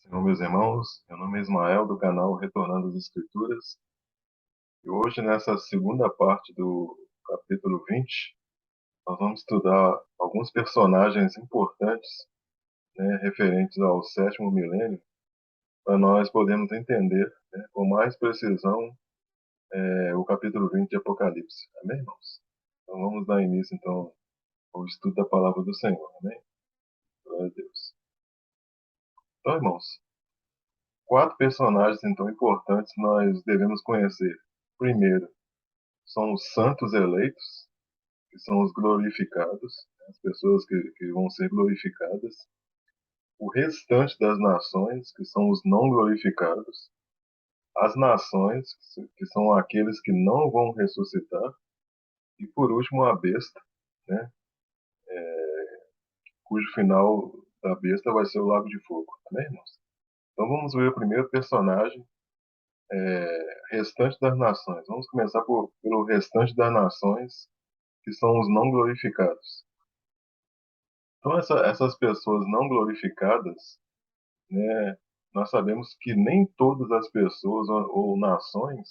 Senhor, meus irmãos, meu nome é Ismael, do canal Retornando às Escrituras, e hoje, nessa segunda parte do capítulo 20, nós vamos estudar alguns personagens importantes, referentes ao sétimo milênio, para nós podermos entender, com mais precisão, o capítulo 20 de Apocalipse. Amém, irmãos? Então vamos dar início, então, ao estudo da palavra do Senhor. Amém? Glória a Deus. Então, irmãos, quatro personagens, então, importantes nós devemos conhecer. Primeiro, são os santos eleitos, que são os glorificados, as pessoas que vão ser glorificadas. O restante das nações, que são os não glorificados. As nações, que são aqueles que não vão ressuscitar. E por último, a besta, né, cujo final da besta vai ser o lago de fogo. Amém, irmãos? Então vamos ver o primeiro personagem, restante das nações. Vamos começar pelo restante das nações, que são os não glorificados. Então, essas pessoas não glorificadas, né, nós sabemos que nem todas as pessoas ou nações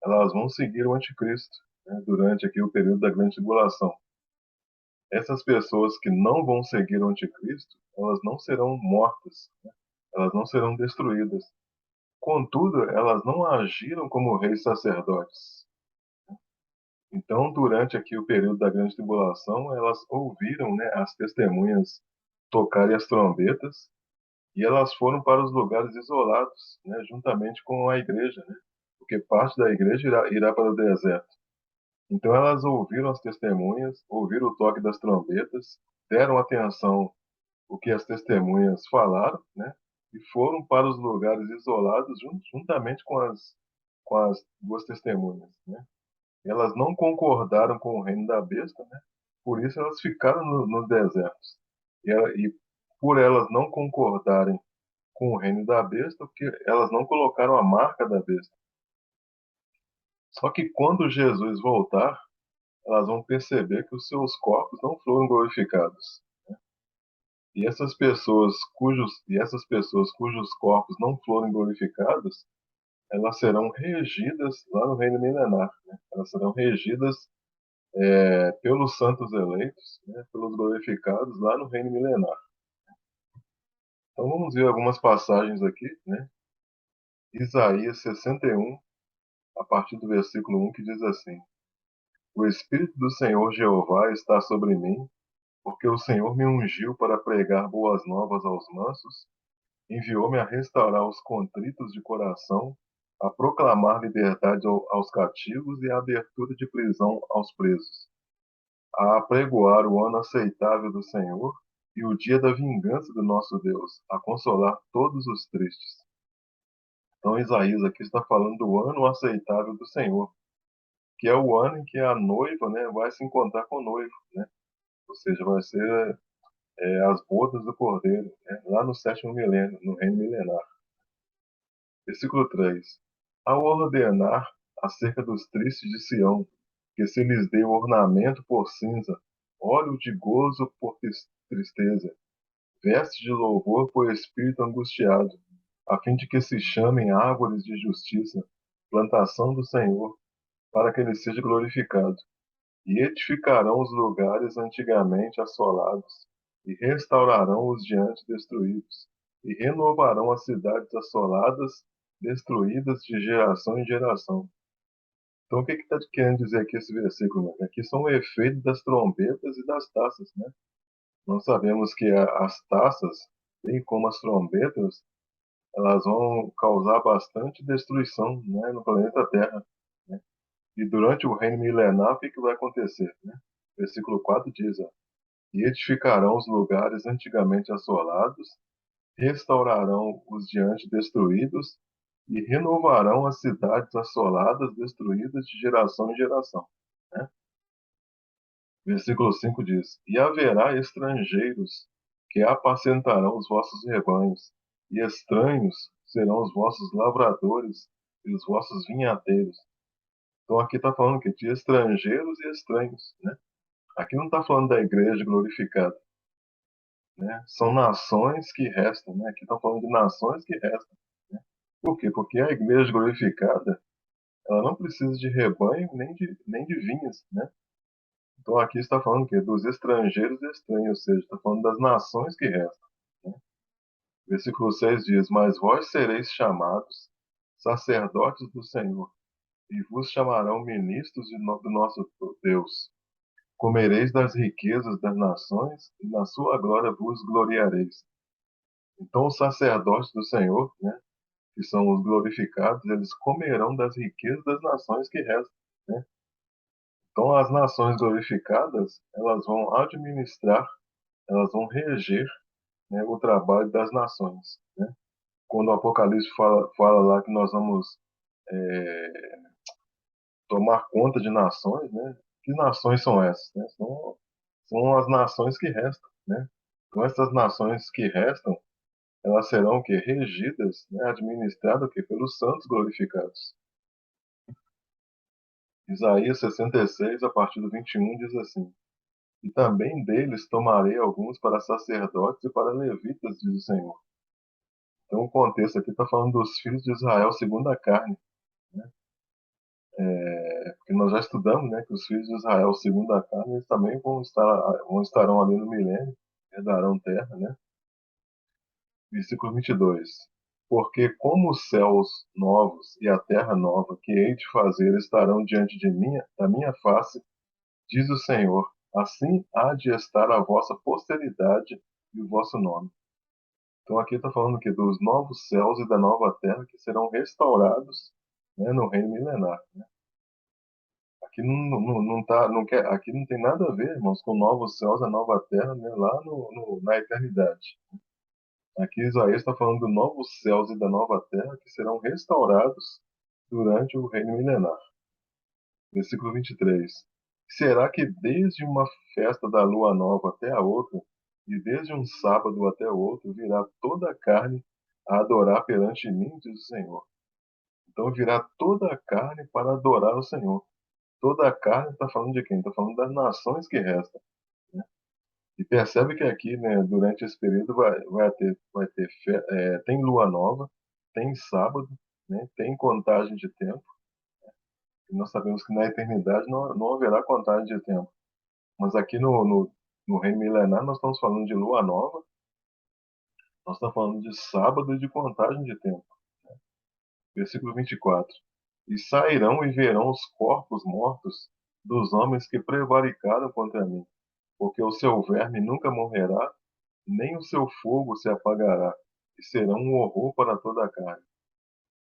elas vão seguir o anticristo, né, durante aqui o período da grande tribulação. Essas pessoas que não vão seguir o anticristo, elas não serão mortas, né, elas não serão destruídas. Contudo, elas não agiram como reis sacerdotes. Então, durante aqui o período da grande tribulação, elas ouviram, né, as testemunhas tocarem as trombetas. E elas foram para os lugares isolados, né, juntamente com a igreja, né, porque parte da igreja irá para o deserto. Então elas ouviram as testemunhas, ouviram o toque das trombetas, deram atenção ao que as testemunhas falaram, né, e foram para os lugares isolados juntamente com as duas testemunhas, né. Elas não concordaram com o reino da besta, né, por isso elas ficaram nos desertos. E por elas não concordarem com o reino da besta, porque elas não colocaram a marca da besta. Só que quando Jesus voltar, elas vão perceber que os seus corpos não foram glorificados. E essas pessoas cujos corpos não foram glorificados, elas serão regidas lá no reino milenar. Né? Elas serão regidas pelos santos eleitos, né? Pelos glorificados lá no reino milenar. Então vamos ver algumas passagens aqui, né? Isaías 61, a partir do versículo 1, que diz assim: O Espírito do Senhor Jeová está sobre mim, porque o Senhor me ungiu para pregar boas novas aos mansos, enviou-me a restaurar os contritos de coração, a proclamar liberdade aos cativos e a abertura de prisão aos presos, a apregoar o ano aceitável do Senhor e o dia da vingança do nosso Deus, a consolar todos os tristes. Então Isaías aqui está falando do ano aceitável do Senhor, que é o ano em que a noiva, né, vai se encontrar com o noivo, né? Ou seja, vai ser as bodas do Cordeiro, né, lá no sétimo milênio, no reino milenar. Versículo 3. Ao ordenar acerca dos tristes de Sião, que se lhes dê ornamento por cinza, óleo de gozo por tristeza, veste de louvor por espírito angustiado, a fim de que se chamem árvores de justiça, plantação do Senhor, para que ele seja glorificado. E edificarão os lugares antigamente assolados, e restaurarão os diante destruídos, e renovarão as cidades assoladas, destruídas de geração em geração. Então, o que está querendo dizer aqui esse versículo? Aqui são o efeito das trombetas e das taças, né? Nós sabemos que as taças, bem como as trombetas, elas vão causar bastante destruição, né, no planeta Terra, né? E durante o reino milenar, o que vai acontecer, né? Versículo 4 diz: ó, E edificarão os lugares antigamente assolados, restaurarão os diante destruídos, e renovarão as cidades assoladas, destruídas de geração em geração. Né? Versículo 5 diz: E haverá estrangeiros que apacentarão os vossos rebanhos, e estranhos serão os vossos lavradores e os vossos vinhateiros. Então aqui está falando que de estrangeiros e estranhos, né? Aqui não está falando da igreja glorificada. né? São nações que restam, né? Aqui estão falando de nações que restam, né? Por quê? Porque a igreja glorificada, ela não precisa de rebanho nem de vinhas, né? Então aqui está falando o quê? Dos estrangeiros estranhos, ou seja, está falando das nações que restam, né? Versículo 6 diz: Mas vós sereis chamados sacerdotes do Senhor, e vos chamarão ministros do nosso Deus. Comereis das riquezas das nações, e na sua glória vos gloriareis. Então os sacerdotes do Senhor, né, que são os glorificados, eles comerão das riquezas das nações que restam, né? Então as nações glorificadas, elas vão administrar, elas vão reger, né, o trabalho das nações, né? Quando o Apocalipse fala lá que nós vamos tomar conta de nações, né? Que nações são essas, né? São as nações que restam, né? Então essas nações que restam, elas serão o quê? Regidas, né? Administradas o quê? Pelos santos glorificados. Isaías 66, a partir do 21, diz assim: E também deles tomarei alguns para sacerdotes e para levitas, diz o Senhor. Então o contexto aqui está falando dos filhos de Israel segundo a carne, né? Porque nós já estudamos, né, que os filhos de Israel segundo a carne, eles também estarão ali no milênio, herdarão terra, né? Versículo 22. Porque como os céus novos e a terra nova que hei de fazer estarão diante de mim, da minha face, diz o Senhor, assim há de estar a vossa posteridade e o vosso nome. Então aqui está falando que dos novos céus e da nova terra que serão restaurados, né, no reino milenar, né? Aqui não quer, aqui não tem nada a ver, irmãos, com novos céus e nova terra, né, lá na eternidade. Aqui Isaías está falando dos novos céus e da nova terra que serão restaurados durante o reino milenar. Versículo 23. Será que desde uma festa da lua nova até a outra, e desde um sábado até o outro, virá toda a carne a adorar perante mim, diz o Senhor. Então virá toda a carne para adorar o Senhor. Toda a carne está falando de quem? Está falando das nações que restam, né? E percebe que aqui, né, durante esse período, tem lua nova, tem sábado, né, tem contagem de tempo. E nós sabemos que na eternidade não haverá contagem de tempo. Mas aqui no reino milenar nós estamos falando de lua nova, nós estamos falando de sábado e de contagem de tempo. Versículo 24. E sairão e verão os corpos mortos dos homens que prevaricaram contra mim, porque o seu verme nunca morrerá, nem o seu fogo se apagará, e serão um horror para toda a carne.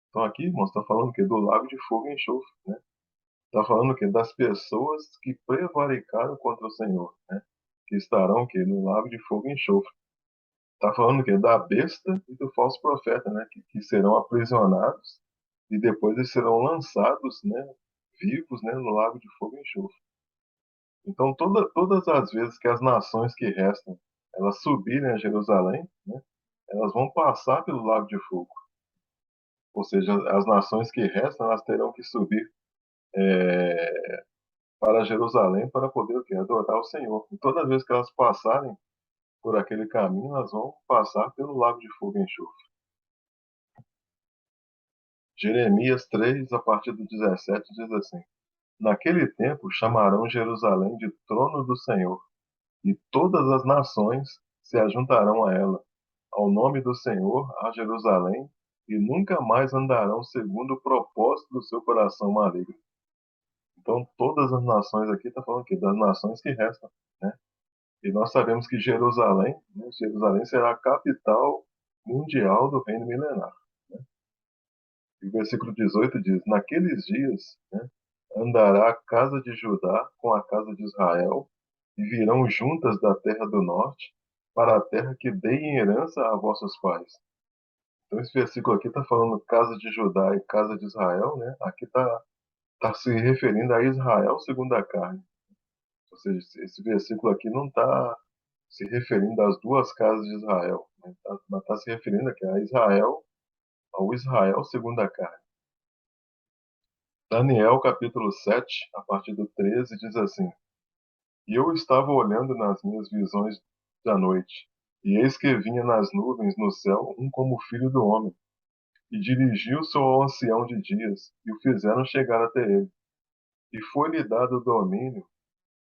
Então aqui, irmãos, está falando o quê? Do lago de fogo e enxofre, né? Está falando o quê? Das pessoas que prevaricaram contra o Senhor, né? Que estarão o quê? No lago de fogo e enxofre. Está falando o quê? Da besta e do falso profeta, né? Que serão aprisionados e depois eles serão lançados, né? Vivos, né? No lago de fogo e enxofre. Então, todas as vezes que as nações que restam, elas subirem a Jerusalém, né? Elas vão passar pelo lago de fogo. Ou seja, as nações que restam, elas terão que subir para Jerusalém para poder o quê? Adorar o Senhor. E todas as vezes que elas passarem por aquele caminho, elas vão passar pelo lago de fogo e enxofre. Jeremias 3, a partir do 17, diz assim: Naquele tempo chamarão Jerusalém de trono do Senhor, e todas as nações se ajuntarão a ela, ao nome do Senhor, a Jerusalém, e nunca mais andarão segundo o propósito do seu coração maligno. Então, todas as nações aqui está falando aqui das nações que restam, né? E nós sabemos que Jerusalém, né, Jerusalém será a capital mundial do reino milenar, né? E o versículo 18 diz: Naqueles dias, né, andará a casa de Judá com a casa de Israel, e virão juntas da terra do norte para a terra que dei em herança a vossos pais. Então, esse versículo aqui está falando casa de Judá e casa de Israel, né? Aqui tá se referindo a Israel segundo a carne. Ou seja, esse versículo aqui não está se referindo às duas casas de Israel, né? Mas está se referindo aqui a Israel, ao Israel segundo a carne. Daniel capítulo 7, a partir do 13, diz assim: E eu estava olhando nas minhas visões da noite, E eis que vinha nas nuvens no céu um como filho do homem, e dirigiu-se ao ancião de dias, e o fizeram chegar até ele. E foi-lhe dado o domínio,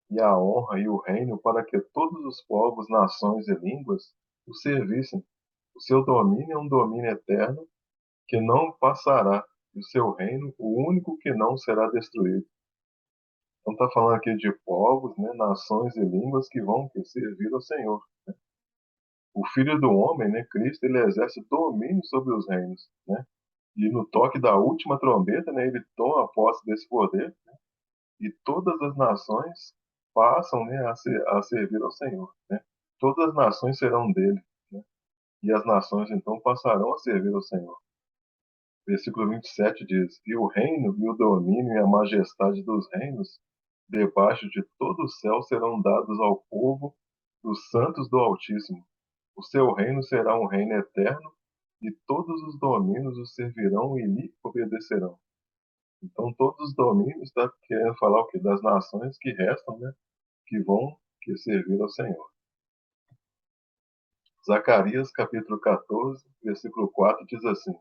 e a honra e o reino para que todos os povos, nações e línguas o servissem. O seu domínio é um domínio eterno, que não passará, e o seu reino, o único que não será destruído. Então está falando aqui de povos, né, nações e línguas que vão servir ao Senhor. O Filho do Homem, né, Cristo, ele exerce domínio sobre os reinos, né? E no toque da última trombeta, né, ele toma posse desse poder, e todas as nações passam, né, a servir ao Senhor, né? Todas as nações serão dele, né? E as nações então passarão a servir ao Senhor. Versículo 27 diz: E o reino e o domínio e a majestade dos reinos debaixo de todo o céu serão dados ao povo dos santos do Altíssimo. O seu reino será um reino eterno, e todos os domínios o servirão e lhe obedecerão. Então, todos os domínios está querendo falar o quê? Das nações que restam, né? Que servir ao Senhor. Zacarias, capítulo 14, versículo 4, diz assim: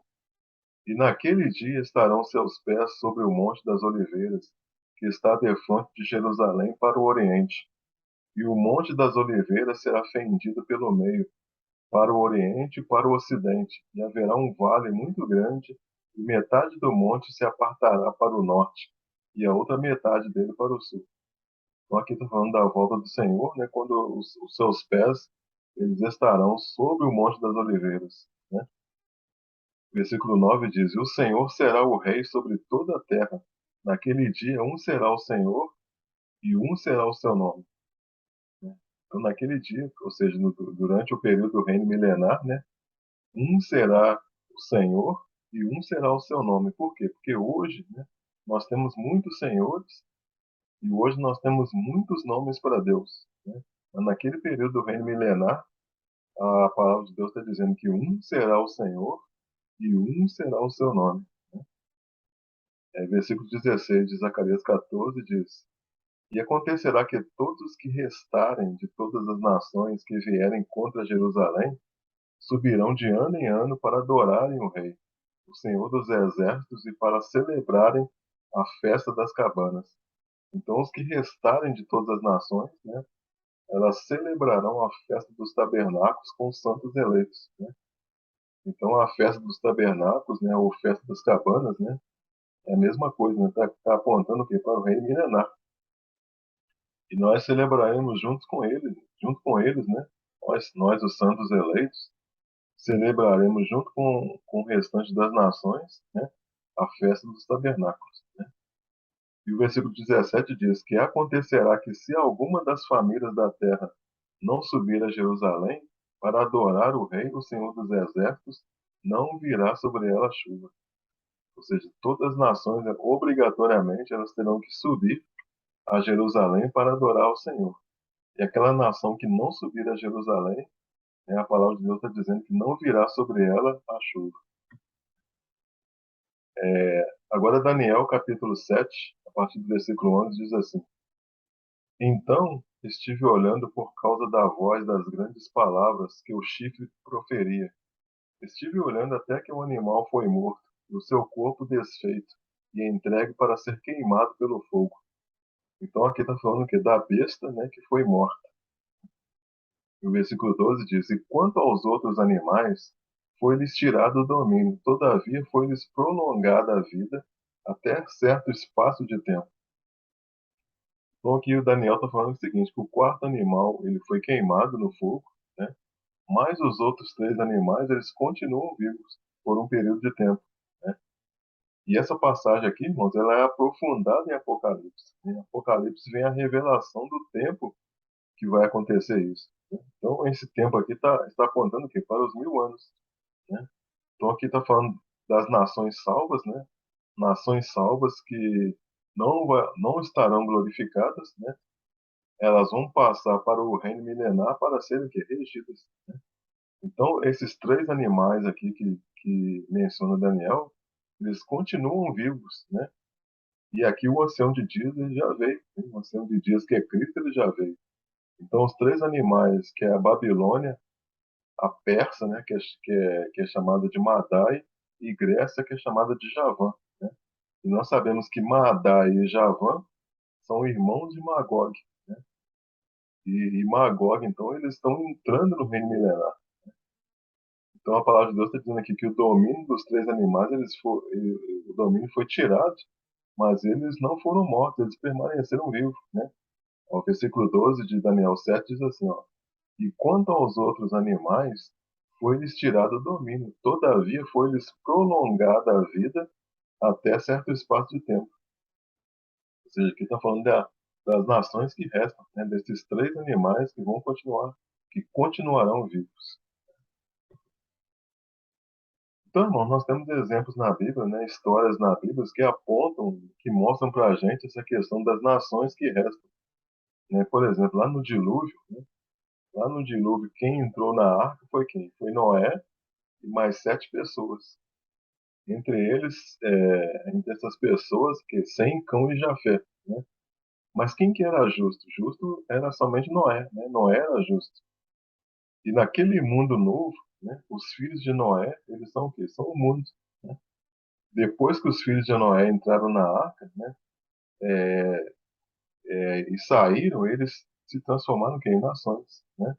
E naquele dia estarão seus pés sobre o Monte das Oliveiras, que está defronte de Jerusalém para o oriente. E o Monte das Oliveiras será fendido pelo meio, para o oriente e para o ocidente, e haverá um vale muito grande, e metade do monte se apartará para o norte, e a outra metade dele para o sul. Então aqui está falando da volta do Senhor, né, quando os seus pés eles estarão sobre o Monte das Oliveiras. Né? Versículo 9 diz: E o Senhor será o rei sobre toda a terra. Naquele dia, um será o Senhor e um será o seu nome. Né? Então, naquele dia, ou seja, durante o período do reino milenar, né, um será o Senhor e um será o seu nome. Por quê? Porque hoje, né, nós temos muitos senhores e hoje nós temos muitos nomes para Deus. Né? Mas naquele período do reino milenar, a palavra de Deus está dizendo que um será o Senhor e um será o seu nome. Versículo 16 de Zacarias 14 diz: E acontecerá que todos os que restarem de todas as nações que vierem contra Jerusalém subirão de ano em ano para adorarem o Rei, o Senhor dos Exércitos, e para celebrarem a festa das cabanas. Então, os que restarem de todas as nações, né, elas celebrarão a festa dos tabernáculos com os santos eleitos. Né? Então, a festa dos tabernáculos, né, ou festa das cabanas, né, é a mesma coisa, né? Tá apontando o quê? Para o reino milenar. E nós celebraremos junto com eles, né? Nós, os santos eleitos, celebraremos junto com o restante das nações, né? A festa dos tabernáculos. Né? E o versículo 17 diz que acontecerá que se alguma das famílias da terra não subir a Jerusalém para adorar o Rei, o Senhor dos Exércitos, não virá sobre ela chuva. Ou seja, todas as nações, obrigatoriamente, elas terão que subir a Jerusalém para adorar o Senhor. E aquela nação que não subir a Jerusalém, a palavra de Deus está dizendo que não virá sobre ela a chuva. Agora, Daniel, capítulo 7, a partir do versículo 11, diz assim: Então estive olhando por causa da voz das grandes palavras que o chifre proferia. Estive olhando até que o animal foi morto, e o seu corpo desfeito, e entregue para ser queimado pelo fogo. Então aqui está falando que da besta, né, que foi morta. O versículo 12 diz: E quanto aos outros animais, foi-lhes tirado o domínio, todavia foi-lhes prolongada a vida até certo espaço de tempo. Então aqui o Daniel está falando o seguinte, que o quarto animal ele foi queimado no fogo, né? Mas os outros três animais eles continuam vivos por um período de tempo. Né? E essa passagem aqui, irmãos, ela é aprofundada em Apocalipse. Em Apocalipse vem a revelação do tempo que vai acontecer isso. Né? Então, esse tempo aqui está apontando o quê? Para os 1000 anos. Né? Então, aqui está falando das nações salvas, né? Nações salvas que não estarão glorificadas, né? Elas vão passar para o reino milenar para serem o quê? Regidas. Né? Então, esses três animais aqui que menciona Daniel, eles continuam vivos, né? E aqui o ancião de dias ele já veio. Né? O ancião de dias que é Cristo, ele já veio. Então, os três animais, que é a Babilônia, a Persa, né, que é chamada de Madai, e Grécia, que é chamada de Javan, né? E nós sabemos que Madai e Javan são irmãos de Magog, né? E Magog, então, eles estão entrando no reino milenar. Então a palavra de Deus está dizendo aqui que o domínio dos três animais, o domínio foi tirado, mas eles não foram mortos, eles permaneceram vivos, né? O versículo 12 de Daniel 7 diz assim, ó: E quanto aos outros animais, foi-lhes tirado o domínio, todavia foi-lhes prolongada a vida até certo espaço de tempo. Ou seja, aqui está falando das nações que restam, né? Desses três animais que vão continuar, que continuarão vivos. Então, irmão, nós temos exemplos na Bíblia, né, histórias na Bíblia que apontam, que mostram para a gente essa questão das nações que restam. Né? Por exemplo, lá no dilúvio, né, lá no dilúvio, quem entrou na arca foi quem? Foi Noé e mais 7 pessoas. Entre essas pessoas, que Sem, Cão e Jafé. Né? Mas quem que era justo? Justo era somente Noé. Né? Noé era justo. E naquele mundo novo, né, os filhos de Noé, eles são o quê? São o mundo. Né? Depois que os filhos de Noé entraram na arca, né, e saíram, eles se transformaram em nações. Né?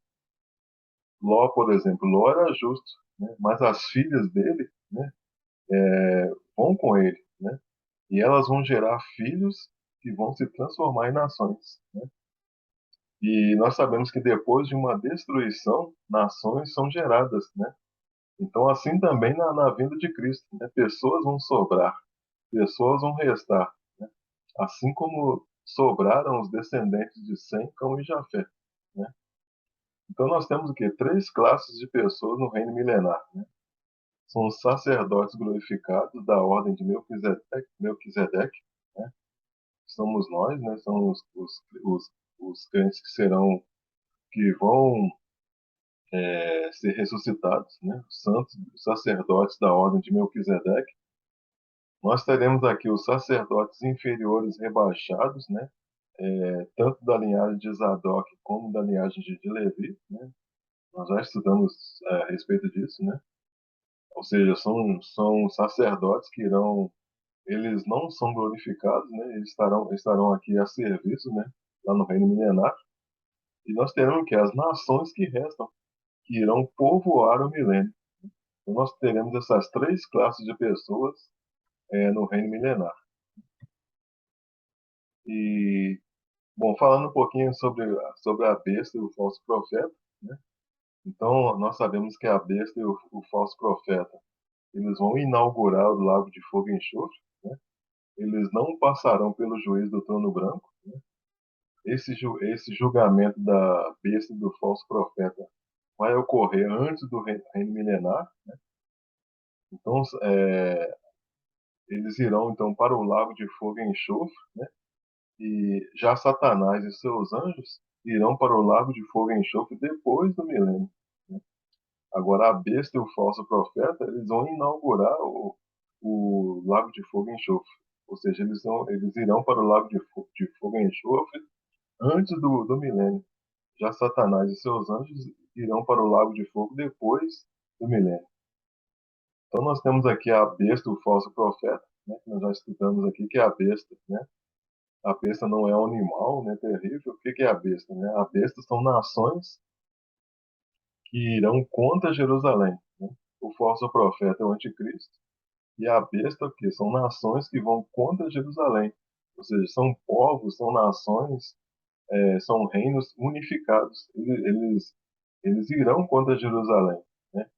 Ló, por exemplo, Ló era justo, né? Mas as filhas dele, né, vão com ele, né? E elas vão gerar filhos que vão se transformar em nações. Né? E nós sabemos que depois de uma destruição, nações são geradas. Né? Então, assim também na vinda de Cristo, né? Pessoas vão sobrar, pessoas vão restar. Né? Assim como sobraram os descendentes de Sem, Cão e Jafé. Né? Então nós temos o quê? Três classes de pessoas no reino milenar. Né? São os sacerdotes glorificados da ordem de Melquisedeque, né? Somos nós, né? São os crentes que vão ser ressuscitados, né? Os santos os sacerdotes da ordem de Melquisedeque. Nós teremos aqui os sacerdotes inferiores rebaixados, né? Tanto da linhagem de Zadok como da linhagem de Levi, né? Nós já estudamos a respeito disso, né? Ou seja, são sacerdotes que eles não são glorificados, né? Eles estarão aqui a serviço, né? Lá no reino milenar. E nós teremos que as nações que restam, que irão povoar o milênio. Então nós teremos essas três classes de pessoas no reino milenar. E, bom, falando um pouquinho sobre a besta e o falso profeta, né? Então nós sabemos que a besta e o falso profeta, eles vão inaugurar o lago de fogo e enxofre, né? Eles não passarão pelo juiz do trono branco. Né? Esse julgamento da besta e do falso profeta vai ocorrer antes do reino milenar. Né? Então, eles irão então para o lago de fogo e enxofre, né? E já Satanás e seus anjos irão para o lago de fogo e enxofre depois do milênio. Né? Agora, a besta e o falso profeta, eles vão inaugurar o lago de fogo e enxofre. Ou seja, eles irão para o lago de fogo e enxofre antes do milênio. Já Satanás e seus anjos irão para o lago de fogo depois do milênio. Então nós temos aqui a besta, o falso profeta, né, que nós já estudamos aqui, que é a besta. Né? A besta não é um animal, né, terrível. O que é a besta? Né? A besta são nações que irão contra Jerusalém. Né? O falso profeta é o anticristo. E a besta, que são nações que vão contra Jerusalém. Ou seja, são povos, são nações, são reinos unificados. Eles irão contra Jerusalém. Né?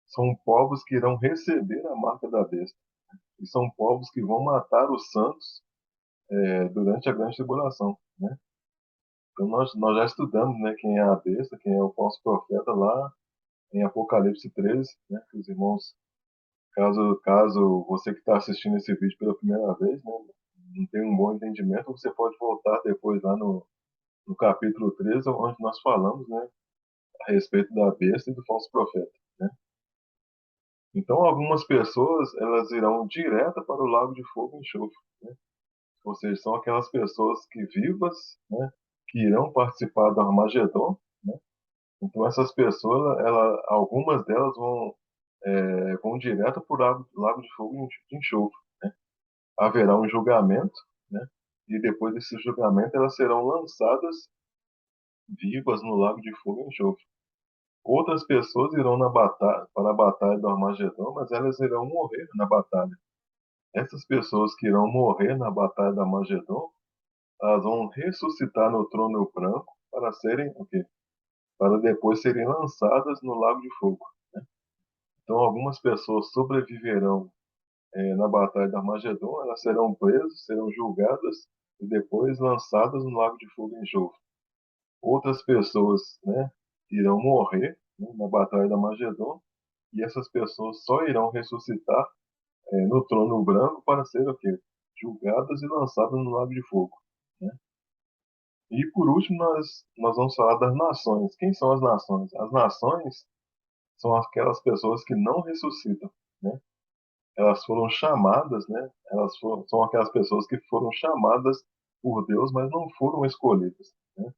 São povos que irão receber a marca da besta. E são povos que vão matar os santos durante a grande tribulação. Né? Então nós já estudamos, né, quem é a besta, quem é o falso profeta lá em Apocalipse 13. Né? Os irmãos, caso você que está assistindo esse vídeo pela primeira vez, né, não tem um bom entendimento, você pode voltar depois lá no capítulo 13, onde nós falamos, né, a respeito da besta e do falso profeta. Né? Então, algumas pessoas elas irão direto para o lago de fogo e enxofre. Né? Ou seja, são aquelas pessoas que vivas, né, que irão participar do Armagedon, né? Então essas pessoas, algumas delas vão direto para o lago de fogo de enxofre, né? Haverá um julgamento, né? E depois desse julgamento elas serão lançadas vivas no lago de fogo e enxofre. Outras pessoas irão para a batalha do Armagedon, mas elas irão morrer na batalha. Essas pessoas que irão morrer na batalha do Armagedon, elas vão ressuscitar no trono branco para serem o quê? Para depois serem lançadas no lago de fogo. Então, algumas pessoas sobreviverão na batalha do Armagedon, elas serão presas, serão julgadas e depois lançadas no lago de fogo e enxofre. Outras pessoas, né, irão morrer, né, na batalha do Armagedon, e essas pessoas só irão ressuscitar no trono branco para ser o quê? Julgadas e lançadas no lago de fogo. Né? E por último, nós vamos falar das nações. Quem são as nações? As nações são aquelas pessoas que não ressuscitam. Né? Elas foram chamadas, né? São aquelas pessoas que foram chamadas por Deus, mas não foram escolhidas. Né?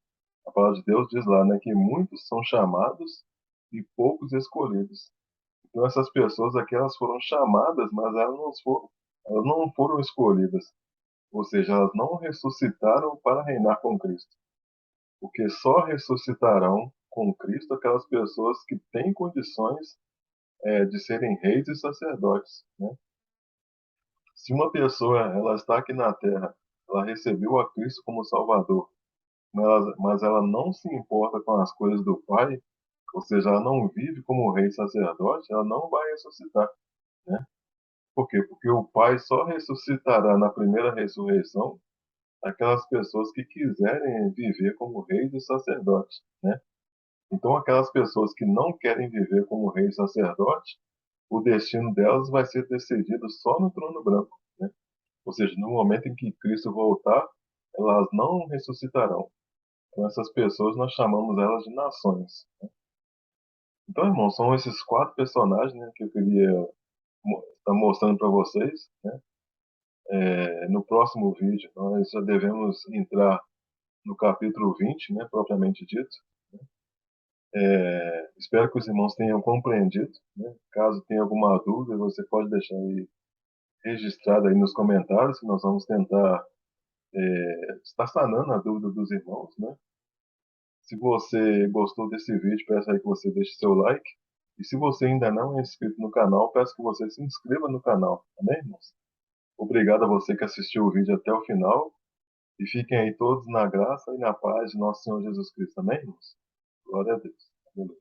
A palavra de Deus diz lá, né, que muitos são chamados e poucos escolhidos. Então essas pessoas aqui elas foram chamadas, mas elas não foram escolhidas. Ou seja, elas não ressuscitaram para reinar com Cristo. Porque só ressuscitarão com Cristo aquelas pessoas que têm condições de serem reis e sacerdotes. Né? Se uma pessoa ela está aqui na Terra, ela recebeu a Cristo como Salvador, mas ela não se importa com as coisas do Pai, ou seja, ela não vive como rei e sacerdote, ela não vai ressuscitar. Né? Por quê? Porque o Pai só ressuscitará na primeira ressurreição aquelas pessoas que quiserem viver como reis e sacerdotes, né? Então, aquelas pessoas que não querem viver como rei e sacerdote, o destino delas vai ser decidido só no trono branco, né? Ou seja, no momento em que Cristo voltar, elas não ressuscitarão. Então, essas pessoas nós chamamos elas de nações. Então, irmão, são esses quatro personagens, né, que eu queria estar mostrando para vocês, né? No próximo vídeo, nós já devemos entrar no capítulo 20, né, propriamente dito. Espero que os irmãos tenham compreendido. Né? Caso tenha alguma dúvida, você pode deixar aí registrado aí nos comentários, que nós vamos tentar estar sanando a dúvida dos irmãos. Né? Se você gostou desse vídeo, peço aí que você deixe seu like. E se você ainda não é inscrito no canal, peço que você se inscreva no canal. Amém, irmãos? Obrigado a você que assistiu o vídeo até o final. E fiquem aí todos na graça e na paz de nosso Senhor Jesus Cristo. Amém, irmãos? Glória a Deus. Aleluia.